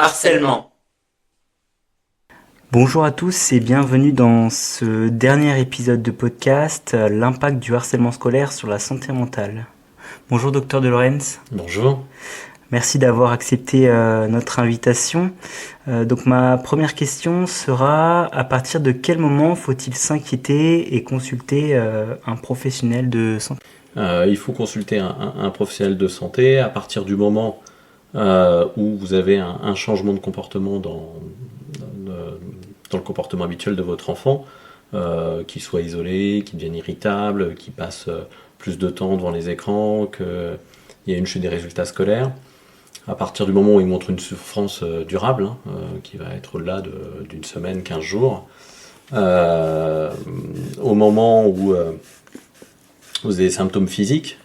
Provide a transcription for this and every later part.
harcèlement. Bonjour à tous et bienvenue dans ce dernier épisode de podcast, l'impact du harcèlement scolaire sur la santé mentale. Bonjour Dr De Lorenz. Bonjour. Merci d'avoir accepté notre invitation. Donc ma première question sera, à partir de quel moment faut-il s'inquiéter et consulter un professionnel de santé ? Il faut consulter un professionnel de santé à partir du moment où vous avez un changement de comportement dans le comportement habituel de votre enfant, qu'il soit isolé, qu'il devienne irritable, qu'il passe plus de temps devant les écrans, qu'il y ait une chute des résultats scolaires. À partir du moment où il montre une souffrance durable, qui va être au-delà d'une semaine, 15 jours, au moment où vous avez des symptômes physiques,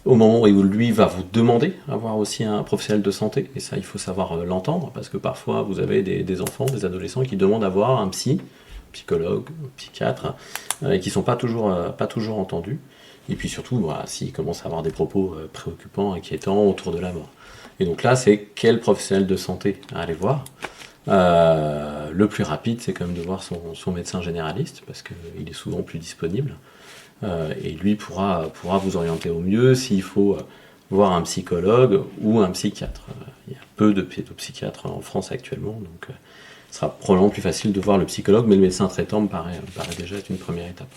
au moment où lui va vous demander d'avoir aussi un professionnel de santé, et ça il faut savoir l'entendre, parce que parfois vous avez des enfants, des adolescents qui demandent d'avoir un psychologue, psychiatre, et qui ne sont pas toujours entendus. Et puis surtout, s'ils commencent à avoir des propos préoccupants, inquiétants autour de la mort. Et donc là, c'est quel professionnel de santé à aller voir. Le plus rapide, c'est quand même de voir son médecin généraliste, parce qu'il est souvent plus disponible. Et lui pourra vous orienter au mieux s'il faut voir un psychologue ou un psychiatre. Il y a peu de pédopsychiatres en France actuellement, donc ce sera probablement plus facile de voir le psychologue, mais le médecin traitant me paraît déjà être une première étape.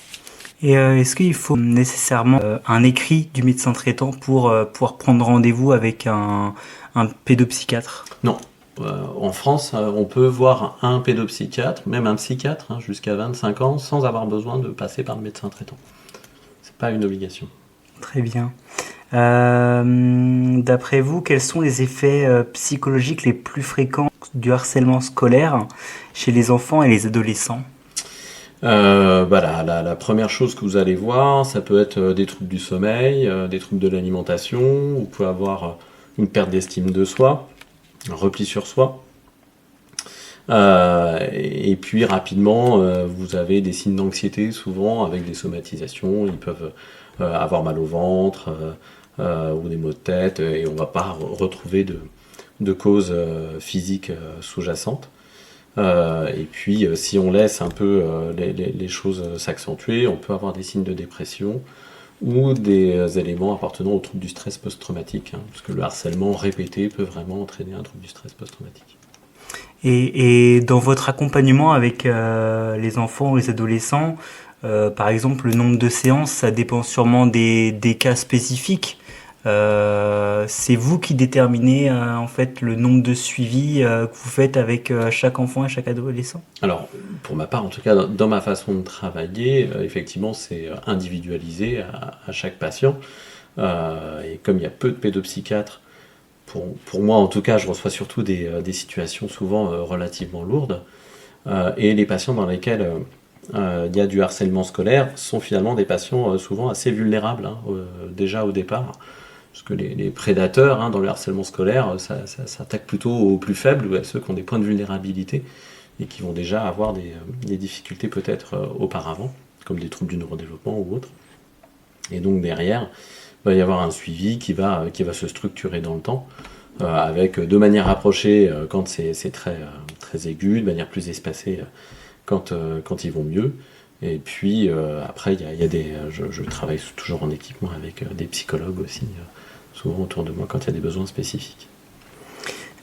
Et est-ce qu'il faut nécessairement un écrit du médecin traitant pour pouvoir prendre rendez-vous avec un pédopsychiatre ? Non. En France, on peut voir un pédopsychiatre, même un psychiatre, jusqu'à 25 ans, sans avoir besoin de passer par le médecin traitant. C'est pas une obligation. Très bien. D'après vous, quels sont les effets psychologiques les plus fréquents du harcèlement scolaire chez les enfants et les adolescents ? La première chose que vous allez voir, ça peut être des troubles du sommeil, des troubles de l'alimentation, vous pouvez avoir une perte d'estime de soi, un repli sur soi, et puis rapidement vous avez des signes d'anxiété, souvent avec des somatisations. Ils peuvent avoir mal au ventre ou des maux de tête, et on ne va pas retrouver de causes physiques sous-jacentes. Et puis si on laisse un peu les choses s'accentuer, on peut avoir des signes de dépression ou des éléments appartenant au trouble du stress post-traumatique, parce que le harcèlement répété peut vraiment entraîner un trouble du stress post-traumatique. Et dans votre accompagnement avec les enfants ou les adolescents, par exemple, le nombre de séances, ça dépend sûrement des cas spécifiques. C'est vous qui déterminez en fait le nombre de suivis que vous faites avec chaque enfant et chaque adolescent ? Alors, pour ma part, en tout cas, dans ma façon de travailler, effectivement, c'est individualisé à chaque patient. Et comme il y a peu de pédopsychiatres, pour moi, en tout cas, je reçois surtout des situations souvent relativement lourdes. Et les patients dans lesquels il y a du harcèlement scolaire sont finalement des patients souvent assez vulnérables, déjà au départ. Parce que les prédateurs dans le harcèlement scolaire, ça attaque plutôt aux plus faibles, ou à ceux qui ont des points de vulnérabilité et qui vont déjà avoir des difficultés peut-être auparavant, comme des troubles du neurodéveloppement ou autres. Et donc derrière, il va y avoir un suivi qui va se structurer dans le temps, avec de manière rapprochée quand c'est très, très aigu, de manière plus espacée quand ils vont mieux. Et puis après, je travaille toujours en équipement avec des psychologues aussi, souvent autour de moi quand il y a des besoins spécifiques.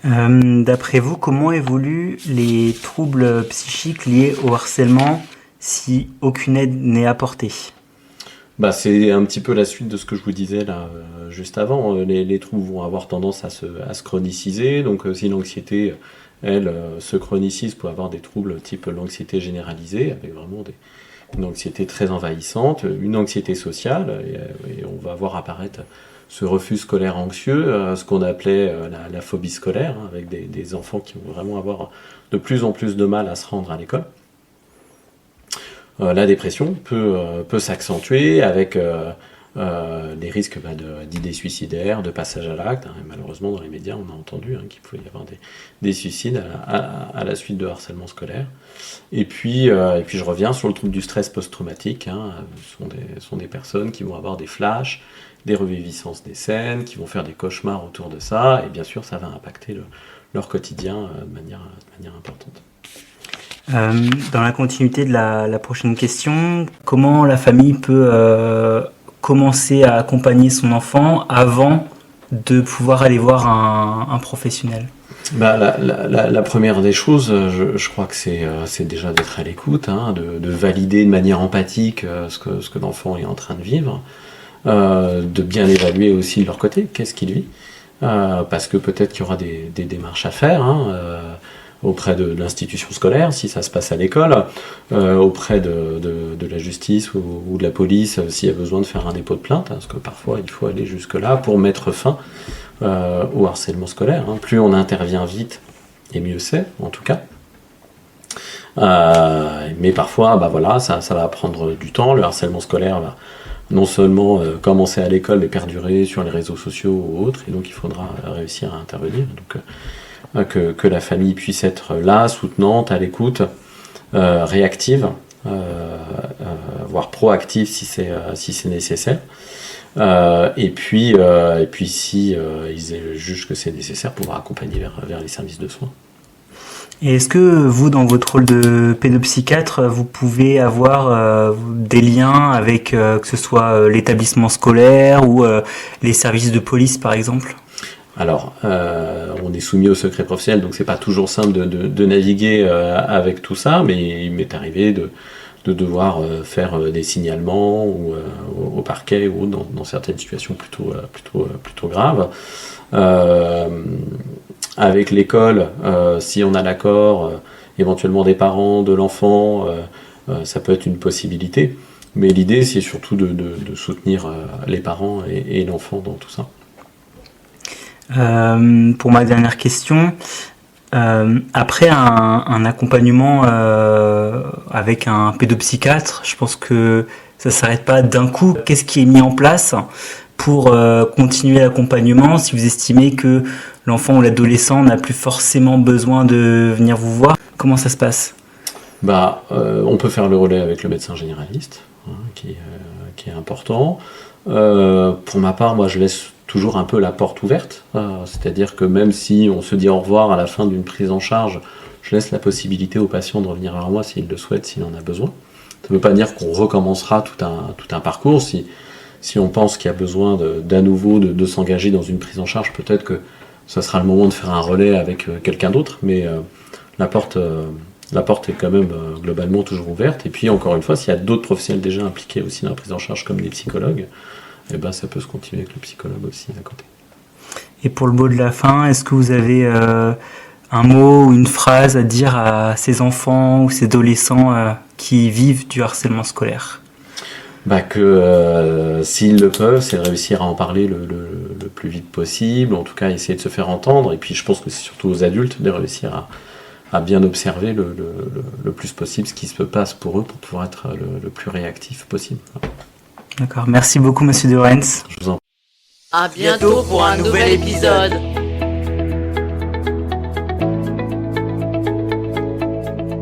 D'après vous, comment évoluent les troubles psychiques liés au harcèlement si aucune aide n'est apportée ? C'est un petit peu la suite de ce que je vous disais là juste avant. Les troubles vont avoir tendance à se chroniciser. Donc si l'anxiété, elle, se chronicise, peut avoir des troubles type l'anxiété généralisée, avec vraiment une anxiété très envahissante, une anxiété sociale, et on va voir apparaître ce refus scolaire anxieux, ce qu'on appelait la phobie scolaire, avec des enfants qui vont vraiment avoir de plus en plus de mal à se rendre à l'école. La dépression peut s'accentuer avec les risques d'idées suicidaires, de passage à l'acte. Et malheureusement, dans les médias, on a entendu qu'il pouvait y avoir des suicides à la suite de harcèlement scolaire. Et puis je reviens sur le trouble du stress post-traumatique. Ce sont des personnes qui vont avoir des flashs, des reviviscences des scènes, qui vont faire des cauchemars autour de ça, et bien sûr ça va impacter leur quotidien de manière importante. Dans la continuité de la prochaine question, comment la famille peut commencer à accompagner son enfant avant de pouvoir aller voir un professionnel? La première des choses, je crois que c'est déjà d'être à l'écoute, de valider de manière empathique ce que l'enfant est en train de vivre, de bien évaluer aussi de leur côté qu'est-ce qu'il vit, parce que peut-être qu'il y aura des démarches à faire, auprès de l'institution scolaire, si ça se passe à l'école, auprès de la justice ou de la police, s'il y a besoin de faire un dépôt de plainte, parce que parfois il faut aller jusque-là pour mettre fin au harcèlement scolaire. Plus on intervient vite, et mieux c'est, en tout cas. Mais parfois, ça va prendre du temps. Le harcèlement scolaire va non seulement commencer à l'école, mais perdurer sur les réseaux sociaux ou autres, et donc il faudra réussir à intervenir. Donc, que la famille puisse être là, soutenante, à l'écoute, réactive, voire proactive si c'est nécessaire. Et puis si ils jugent que c'est nécessaire, pouvoir accompagner vers les services de soins. Et est-ce que vous, dans votre rôle de pédopsychiatre, vous pouvez avoir des liens avec que ce soit l'établissement scolaire ou les services de police, par exemple ? Alors, on est soumis au secret professionnel, donc c'est pas toujours simple de naviguer avec tout ça, mais il m'est arrivé de devoir faire des signalements ou au parquet ou dans certaines situations plutôt graves. Avec l'école, si on a l'accord, éventuellement des parents, de l'enfant, ça peut être une possibilité. Mais l'idée, c'est surtout de soutenir les parents et l'enfant dans tout ça. Pour ma dernière question, après un accompagnement avec un pédopsychiatre, je pense que ça ne s'arrête pas d'un coup. Qu'est-ce qui est mis en place pour continuer l'accompagnement si vous estimez que l'enfant ou l'adolescent n'a plus forcément besoin de venir vous voir? Comment ça se passe? On peut faire le relais avec le médecin généraliste, qui est important. Pour ma part, moi je laisse toujours un peu la porte ouverte, c'est-à-dire que même si on se dit au revoir à la fin d'une prise en charge, je laisse la possibilité au patient de revenir vers moi s'il le souhaite, s'il en a besoin. Ça ne veut pas dire qu'on recommencera tout un parcours. Si on pense qu'il y a besoin d'à nouveau de s'engager dans une prise en charge, peut-être que ça sera le moment de faire un relais avec quelqu'un d'autre, mais la porte est quand même globalement toujours ouverte. Et puis encore une fois, s'il y a d'autres professionnels déjà impliqués aussi dans la prise en charge, comme des psychologues, ça peut se continuer avec le psychologue aussi à côté. Et pour le mot de la fin, est-ce que vous avez un mot ou une phrase à dire à ces enfants ou ces adolescents qui vivent du harcèlement scolaire? Que s'ils le peuvent, c'est de réussir à en parler le plus vite possible, en tout cas essayer de se faire entendre, et puis je pense que c'est surtout aux adultes de réussir à bien observer le plus possible ce qui se passe pour eux pour pouvoir être le plus réactif possible. D'accord, merci beaucoup Monsieur de Rennes. Je vous en prie. À bientôt pour un nouvel épisode.